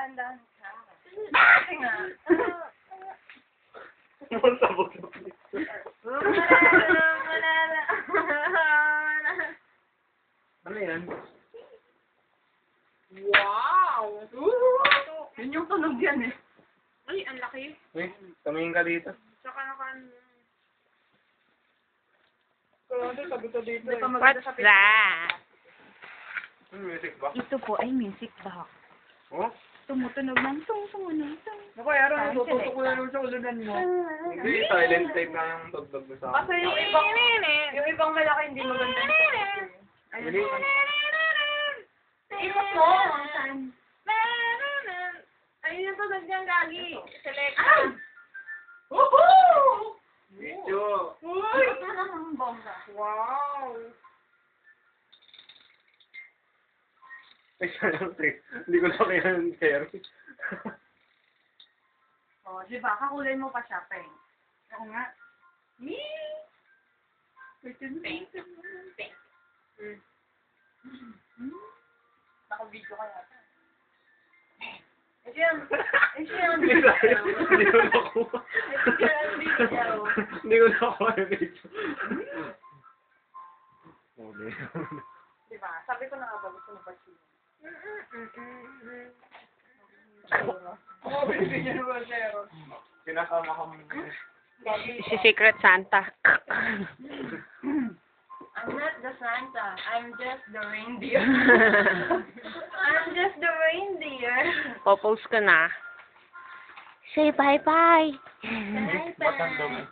Dahan-dahan ka. Kasi nga. Ang sabog na Ano yan? Wow! Yun yung tunog yan eh. Ay, ang laki. Wait, tumingin ka dito. Tsaka nakan... Kasi sabi ko dito eh. What's that? Music ba? Ito po ay music box. Oh? Tumutunog ng tumunog. Naku, Aaron, natututo ko na sa ulunan mo. Hindi, silent type na yung tugtog mo sa akin. Kasi yung ibang malaki hindi maganda. Hindi. Ikot mo! Ayun yung tunog niyang gagi. Select. Woohoo! Video. Uy! Bongga. Wow! Ay, sayang, hindi ko na kaya yung carry. Oh, di ba? Kakulay mo pa siya, Peng. Oo nga. Naka-video ka yata. Hindi ko nakuha. Hindi ko nakuha yung video. Okay. Diba? Sabi ko na nga ba, gusto mo ba siya? Oo, bibigyan mo ba siya? Kinasama ka mo. Si Secret Santa. I'm not the Santa. I'm just the reindeer. I'm just the reindeer. Popose ka na. Say bye-bye. Bye-bye. Batang dumi.